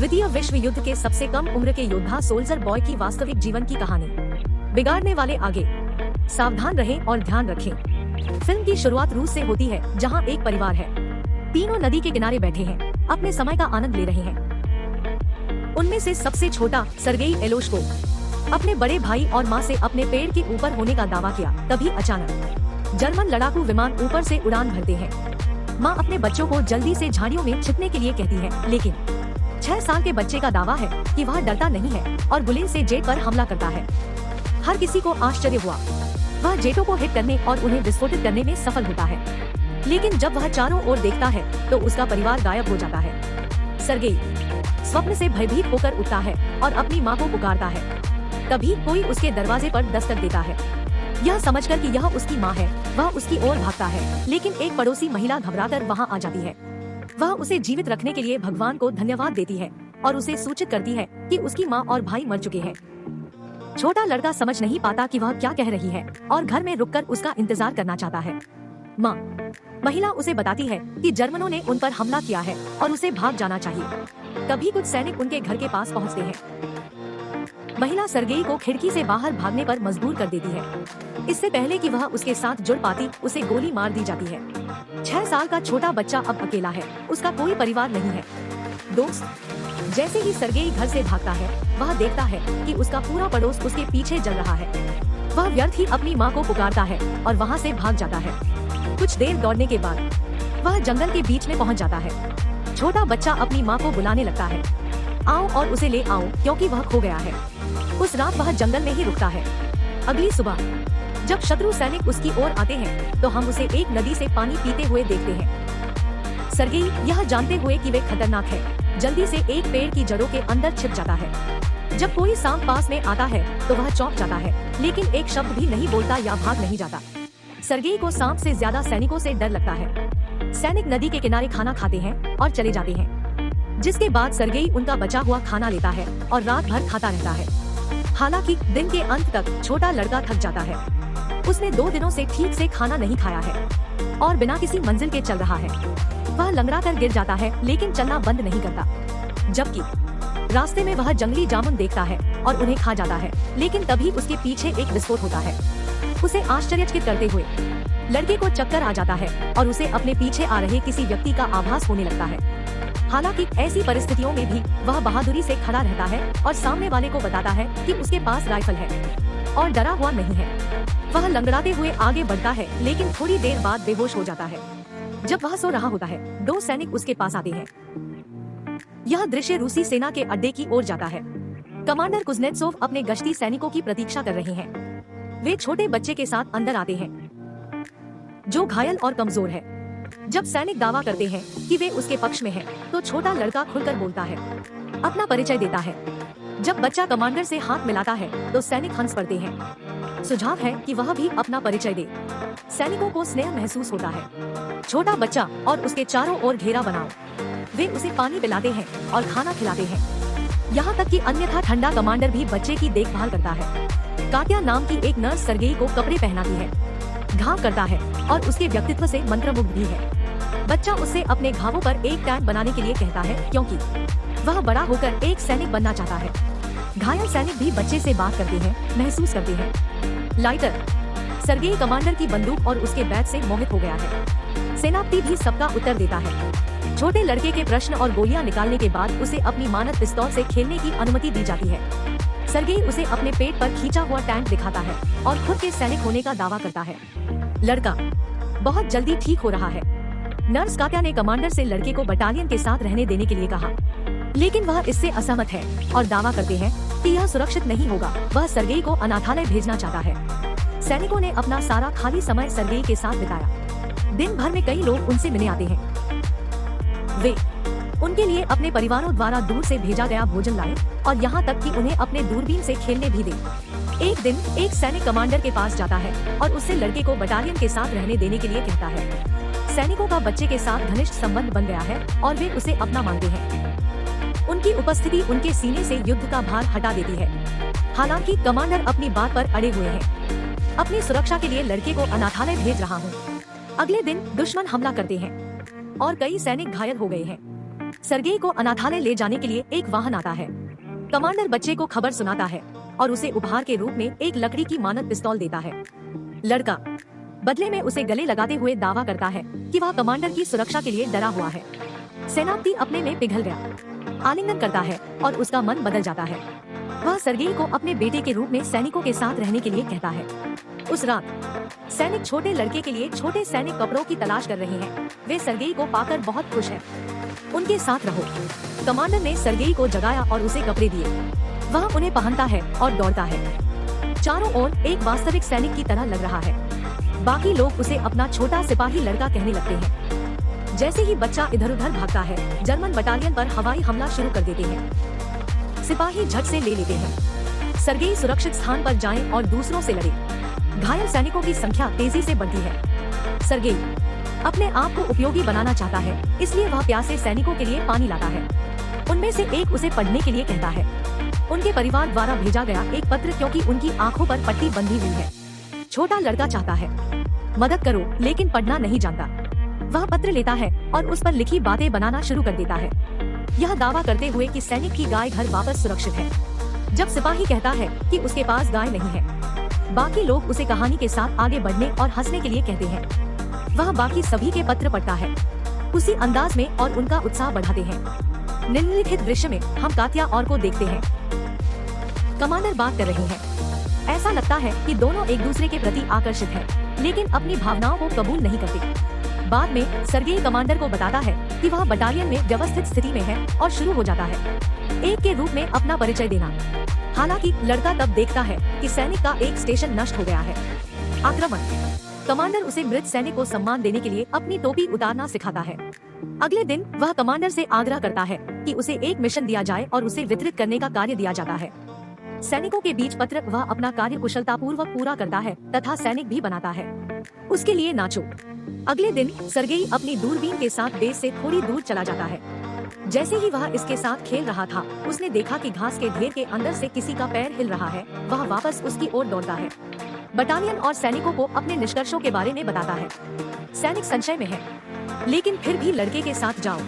द्वितीय विश्व युद्ध के सबसे कम उम्र के योद्धा सोल्जर बॉय की वास्तविक जीवन की कहानी। बिगाड़ने वाले आगे, सावधान रहें और ध्यान रखें। फिल्म की शुरुआत रूस से होती है, जहां एक परिवार है। तीनों नदी के किनारे बैठे हैं, अपने समय का आनंद ले रहे हैं। उनमें से सबसे छोटा सर्गेई एलोशको अपने बड़े भाई और माँ से अपने पेड़ के ऊपर होने का दावा किया। तभी अचानक जर्मन लड़ाकू विमान ऊपर से उड़ान भरते हैं। माँ अपने बच्चों को जल्दी से झाड़ियों में छिपने के लिए कहती है, लेकिन 6 साल के बच्चे का दावा है कि वह डरता नहीं है और बुलेट से जेट पर हमला करता है। हर किसी को आश्चर्य हुआ। वह जेटों को हिट करने और उन्हें विस्फोटित करने में सफल होता है, लेकिन जब वह चारों ओर देखता है तो उसका परिवार गायब हो जाता है। सर्गेई स्वप्न से भयभीत होकर उठता है और अपनी माँ को पुकारता है। तभी कोई उसके दरवाजे पर दस्तक देता है। यह समझकर कि यह उसकी माँ है, वह उसकी ओर भागता है, लेकिन एक पड़ोसी महिला घबराकर वहाँ आ जाती है। वह उसे जीवित रखने के लिए भगवान को धन्यवाद देती है और उसे सूचित करती है कि उसकी माँ और भाई मर चुके हैं। छोटा लड़का समझ नहीं पाता कि वह क्या कह रही है और घर में रुककर उसका इंतजार करना चाहता है। माँ महिला उसे बताती है कि जर्मनों ने उन पर हमला किया है और उसे भाग जाना चाहिए। तभी कुछ सैनिक उनके घर के पास पहुँचते हैं। महिला सर्गेई को खिड़की से बाहर भागने पर मजबूर कर देती है। इससे पहले कि वह उसके साथ जुड़ पाती, उसे गोली मार दी जाती है। 6 साल का छोटा बच्चा अब अकेला है, उसका कोई परिवार नहीं है। दोस्त जैसे ही सर्गेई घर से भागता है, वह देखता है कि उसका पूरा पड़ोस उसके पीछे जल रहा है। वह व्यर्थ ही अपनी माँ को पुकारता है और वहाँ से भाग जाता है। कुछ देर दौड़ने के बाद वह जंगल के बीच में पहुँच जाता है। छोटा बच्चा अपनी माँ को बुलाने लगता है, आओ और उसे ले आओ, क्योंकि वह खो गया है। उस रात वह जंगल में ही रुकता है। अगली सुबह जब शत्रु सैनिक उसकी ओर आते हैं तो हम उसे एक नदी से पानी पीते हुए देखते हैं। सर्गेई यह जानते हुए कि वे खतरनाक है, जल्दी से एक पेड़ की जड़ों के अंदर छिप जाता है। जब कोई सांप पास में आता है तो वह चौंक जाता है, लेकिन एक शब्द भी नहीं बोलता या भाग नहीं जाता। सर्गेई को सांप से ज्यादा सैनिकों से डर लगता है। सैनिक नदी के किनारे खाना खाते हैं और चले जाते हैं, जिसके बाद सर्गेई उनका बचा हुआ खाना लेता है और रात भर खाता रहता है। हालांकि दिन के अंत तक छोटा लड़का थक जाता है। उसने 2 दिनों से ठीक से खाना नहीं खाया है और बिना किसी मंजिल के चल रहा है। वह लंगड़ा कर गिर जाता है, लेकिन चलना बंद नहीं करता। जबकि रास्ते में वह जंगली जामुन देखता है और उन्हें खा जाता है, लेकिन तभी उसके पीछे एक विस्फोट होता है। उसे आश्चर्यचकित करते हुए लड़के को चक्कर आ जाता है और उसे अपने पीछे आ रहे किसी व्यक्ति का आभास होने लगता है। हालांकि ऐसी परिस्थितियों में भी वह बहादुरी से खड़ा रहता है और सामने वाले को बताता है कि उसके पास राइफल है और डरा हुआ नहीं है। वह लंगड़ाते हुए आगे बढ़ता है, लेकिन थोड़ी देर बाद बेहोश हो जाता है। जब वह सो रहा होता है, 2 सैनिक उसके पास आते हैं। यह दृश्य रूसी सेना के अड्डे की ओर जाता है। कमांडर कुज़नेत्सोव अपने गश्ती सैनिकों की प्रतीक्षा कर रहे हैं। वे छोटे बच्चे के साथ अंदर आते हैं, जो घायल और कमजोर है। जब सैनिक दावा करते हैं कि वे उसके पक्ष में हैं, तो छोटा लड़का खुलकर बोलता है, अपना परिचय देता है। जब बच्चा कमांडर से हाथ मिलाता है तो सैनिक हंस पड़ते हैं। सुझाव है कि वह भी अपना परिचय दे। सैनिकों को स्नेह महसूस होता है। छोटा बच्चा और उसके चारों ओर घेरा बनाओ। वे उसे पानी पिलाते हैं और खाना खिलाते हैं, यहाँ तक कि अन्यथा ठंडा कमांडर भी बच्चे की देखभाल करता है। कात्या नाम की एक नर्स सर्गेई को कपड़े पहनाती है, घाव करता है और उसके व्यक्तित्व से मंत्रमुग्ध भी है। बच्चा उससे अपने घावों पर एक टैग बनाने के लिए कहता है, क्योंकि वह बड़ा होकर एक सैनिक बनना चाहता है। घायल सैनिक भी बच्चे से बात करते हैं, महसूस करते हैं। लाइटर सर्गेई कमांडर की बंदूक और उसके बैग से मोहित हो गया है। सेनापति भी सबका उत्तर देता है। छोटे लड़के के प्रश्न और गोलियां निकालने के बाद उसे अपनी मानद पिस्तौल से खेलने की अनुमति दी जाती है। सर्गेई उसे अपने पेट पर खींचा हुआ टैंक दिखाता है और खुद के सैनिक होने का दावा करता है। लड़का बहुत जल्दी ठीक हो रहा है। नर्स कात्या ने कमांडर से लड़के को बटालियन के साथ रहने देने के लिए कहा, लेकिन वह इससे असहमत है और दावा करते हैं कि यह सुरक्षित नहीं होगा। वह सर्गेई को अनाथालय भेजना चाहता है। सैनिकों ने अपना सारा खाली समय सर्गेई के साथ बिताया। दिन भर में कई लोग उनसे मिलने आते हैं। वे उनके लिए अपने परिवारों द्वारा दूर से भेजा गया भोजन लाए और यहाँ तक कि उन्हें अपने दूरबीन से खेलने भी दे। एक दिन एक सैनिक कमांडर के पास जाता है और उससे लड़के को बटालियन के साथ रहने देने के लिए कहता है। सैनिकों का बच्चे के साथ घनिष्ठ संबंध बन गया है और वे उसे अपना मानते हैं। उनकी उपस्थिति उनके सीने से युद्ध का भार हटा देती है। हालांकि कमांडर अपनी बात पर अड़े हुए हैं। अपनी सुरक्षा के लिए लड़के को अनाथालय भेज रहा हूँ। अगले दिन दुश्मन हमला करते हैं और कई सैनिक घायल हो गए हैं। सर्गेई को अनाथालय ले जाने के लिए एक वाहन आता है। कमांडर बच्चे को खबर सुनाता है और उसे उपहार के रूप में एक लकड़ी की मानक पिस्तौल देता है। लड़का बदले में उसे गले लगाते हुए दावा करता है कि वह कमांडर की सुरक्षा के लिए डरा हुआ है। सेनापति अपने में पिघल गया, आलिंगन करता है और उसका मन बदल जाता है। वह सर्गेई को अपने बेटे के रूप में सैनिकों के साथ रहने के लिए कहता है। उस रात सैनिक छोटे लड़के के लिए छोटे सैनिक कपड़ों की तलाश कर रहे हैं। वे सर्गेई को पाकर बहुत खुश हैं। उनके साथ रहो। कमांडर ने सर्गेई को जगाया और उसे कपड़े दिए। वह उन्हें पहनता है और दौड़ता है। चारों ओर एक वास्तविक सैनिक की तरह लग रहा है। बाकी लोग उसे अपना छोटा सिपाही लड़का कहने लगते हैं। जैसे ही बच्चा इधर उधर भागता है, जर्मन बटालियन पर हवाई हमला शुरू कर देते हैं। सिपाही झट से ले लेते हैं। सर्गेई सुरक्षित स्थान पर जाएं और दूसरों से लड़े। घायल सैनिकों की संख्या तेजी से बढ़ती है। सर्गेई अपने आप को उपयोगी बनाना चाहता है, इसलिए वह प्यासे सैनिकों के लिए पानी लाता है। उनमें से एक उसे पढ़ने के लिए कहता है। उनके परिवार द्वारा भेजा गया एक पत्र, क्योंकि उनकी आंखों पर पट्टी बंधी हुई है। छोटा लड़का चाहता है मदद करो, लेकिन पढ़ना नहीं जानता। वह पत्र लेता है और उस पर लिखी बातें बनाना शुरू कर देता है, यह दावा करते हुए कि सैनिक की गाय घर वापस सुरक्षित है। जब सिपाही कहता है कि उसके पास गाय नहीं है, बाकी लोग उसे कहानी के साथ आगे बढ़ने और हंसने के लिए कहते हैं। वह बाकी सभी के पत्र पढ़ता है उसी अंदाज में और उनका उत्साह बढ़ाते हैं। निम्नलिखित दृश्य में हम कात्या और को देखते हैं। कमांडर बात कर रहे हैं। ऐसा लगता है कि दोनों एक दूसरे के प्रति आकर्षित हैं, लेकिन अपनी भावनाओं को कबूल नहीं करते। बाद में सर्गेई कमांडर को बताता है कि वह बटालियन में व्यवस्थित स्थिति में है और शुरू हो जाता है एक के रूप में अपना परिचय देना। हालांकि लड़का तब देखता है कि सैनिक का एक स्टेशन नष्ट हो गया है। आक्रमण। कमांडर उसे मृत सैनिक को सम्मान देने के लिए अपनी टोपी उतारना सिखाता है। अगले दिन वह कमांडर से आग्रह करता है कि उसे एक मिशन दिया जाए और उसे वितरित करने का कार्य दिया जाता है। सैनिकों के बीच पत्र वह अपना कार्य कुशलतापूर्वक पूरा करता है तथा सैनिक भी बनाता है। उसके लिए नाचो। अगले दिन सर्गेई अपनी दूरबीन के साथ बेस से थोड़ी दूर चला जाता है। जैसे ही वह इसके साथ खेल रहा था, उसने देखा कि घास के ढेर के अंदर से किसी का पैर हिल रहा है। वह वापस उसकी ओर दौड़ता है। बटालियन और सैनिकों को अपने निष्कर्षों के बारे में बताता है। सैनिक संशय में है, लेकिन फिर भी लड़के के साथ जाओ।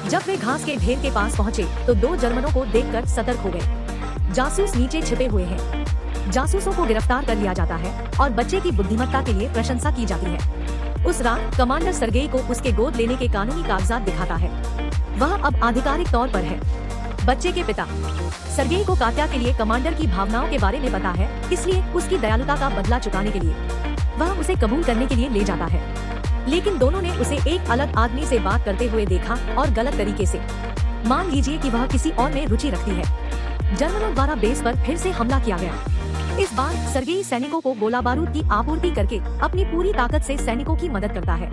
जब वे घास के ढेर के पास पहुँचे तो दो जर्मनों को देखकर सतर्क हो गए। जासूस नीचे छिपे हुए हैं। जासूसों को गिरफ्तार कर लिया जाता है और बच्चे की बुद्धिमत्ता के लिए प्रशंसा की जाती है। उस रात कमांडर सर्गेई को उसके गोद लेने के कानूनी कागजात दिखाता है। वह अब आधिकारिक तौर पर है। बच्चे के पिता सर्गेई को कात्या के लिए कमांडर की भावनाओं के बारे में पता है, इसलिए उसकी दयालुता का बदला चुकाने के लिए वह उसे कबूल करने के लिए ले जाता है। लेकिन दोनों ने उसे एक अलग आदमी से बात करते हुए देखा और गलत तरीके से। मान लीजिए कि वह किसी और में रुचि रखती है। जर्मनों द्वारा बेस पर फिर से हमला किया गया। इस बार सर्गेई सैनिकों को गोला बारूद की आपूर्ति करके अपनी पूरी ताकत से सैनिकों की मदद करता है।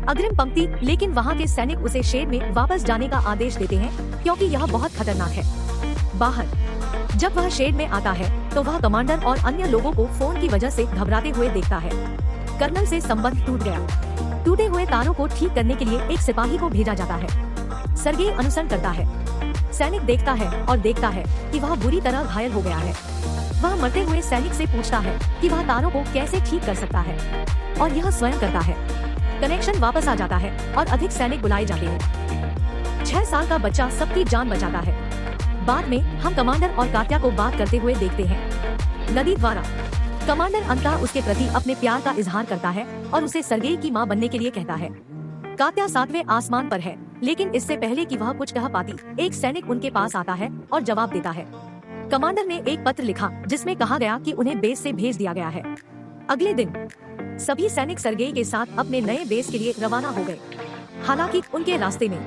अग्रिम पंक्ति। लेकिन वहाँ के सैनिक उसे शेड में वापस जाने का आदेश देते हैं, क्योंकि यह बहुत खतरनाक है। बाहर जब वह शेड में आता है तो वह कमांडर और अन्य लोगों को फोन की वजह से घबराते हुए देखता है। कर्नल से संबंध टूट गया। टूटे हुए तारों को ठीक करने के लिए एक सिपाही को भेजा जाता है। सर्गेई अनुसरण करता है। सैनिक देखता है और देखता है कि वह बुरी तरह घायल हो गया है। वह मरते हुए सैनिक से पूछता है कि वह तारों को कैसे ठीक कर सकता है, और यह स्वयं करता है। कनेक्शन वापस आ जाता है और अधिक सैनिक बुलाए जाते हैं। 6 साल का बच्चा सबकी जान बचाता है। बाद में हम कमांडर और कात्या को बात करते हुए देखते हैं। नदी द्वारा कमांडर अंततः उसके प्रति अपने प्यार का इजहार करता है और उसे सर्गेई की मां बनने के लिए कहता है। कात्या 7वें आसमान पर है, लेकिन इससे पहले कि वह कुछ कह पाती, एक सैनिक उनके पास आता है और जवाब देता है। कमांडर ने एक पत्र लिखा जिसमें कहा गया कि उन्हें बेस से भेज दिया गया है। अगले दिन सभी सैनिक सर्गेई के साथ अपने नए बेस के लिए रवाना हो गए। हालांकि उनके रास्ते में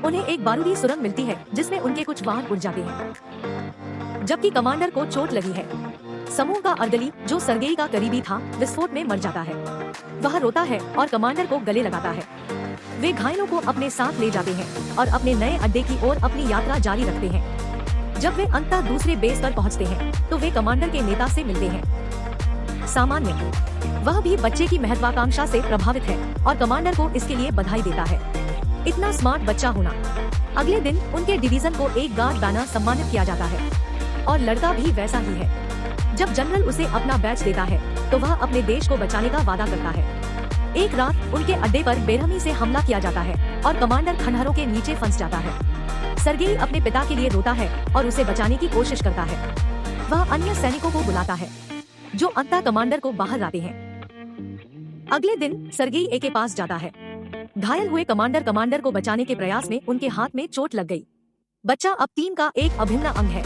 उन्हें एक बारूदी सुरंग मिलती है जिसमें उनके कुछ वाहन उड़ जाते हैं, जबकि कमांडर को चोट लगी है। समूह का अर्दली, जो सर्गेई का करीबी था, विस्फोट में मर जाता है। वह रोता है और कमांडर को गले लगाता है। वे घायलों को अपने साथ ले जाते हैं और अपने नए अड्डे की ओर अपनी यात्रा जारी रखते हैं। जब वे अंततः दूसरे बेस पर पहुंचते हैं तो वे कमांडर के नेता से मिलते हैं। सामान्य वह भी बच्चे की महत्वाकांक्षा से प्रभावित है और कमांडर को इसके लिए बधाई देता है। इतना स्मार्ट बच्चा होना। अगले दिन उनके डिवीजन को एक गार्ड बैनर सम्मानित किया जाता है और लड़का भी वैसा ही है। जब जनरल उसे अपना बैच देता है तो वह अपने देश को बचाने का वादा करता है। एक रात उनके अड्डे पर बेरहमी से हमला किया जाता है और कमांडर खंडहरों के नीचे फंस जाता है। सर्गेई अपने पिता के लिए रोता है और उसे बचाने की कोशिश करता है। वह अन्य सैनिकों को बुलाता है जो अंततः कमांडर को बाहर लाते हैं। अगले दिन सर्गेई ए के पास जाता है। घायल हुए कमांडर को बचाने के प्रयास में उनके हाथ में चोट लग गई। बच्चा अब टीम का एक अभिन्न अंग है।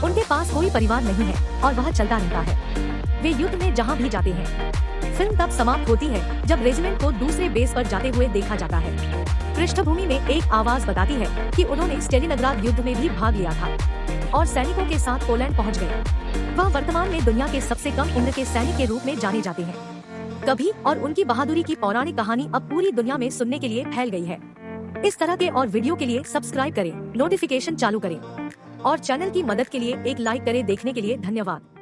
उनके पास कोई परिवार नहीं है और वह चलता रहता है। वे युद्ध में जहां भी जाते हैं। फिल्म तब समाप्त होती है जब रेजिमेंट को दूसरे बेस पर जाते हुए देखा जाता है। पृष्ठभूमि में एक आवाज बताती है कि उन्होंने स्टेलिनग्राद युद्ध में भी भाग लिया था और सैनिकों के साथ पोलैंड पहुंच गए। वह वर्तमान में दुनिया के सबसे कम उम्र के सैनिक के रूप में जाने जाते हैं। कभी और उनकी बहादुरी की पौराणिक कहानी अब पूरी दुनिया में सुनने के लिए फैल गई है। इस तरह के और वीडियो के लिए सब्सक्राइब करें, नोटिफिकेशन चालू करें और चैनल की मदद के लिए एक लाइक करें। देखने के लिए धन्यवाद।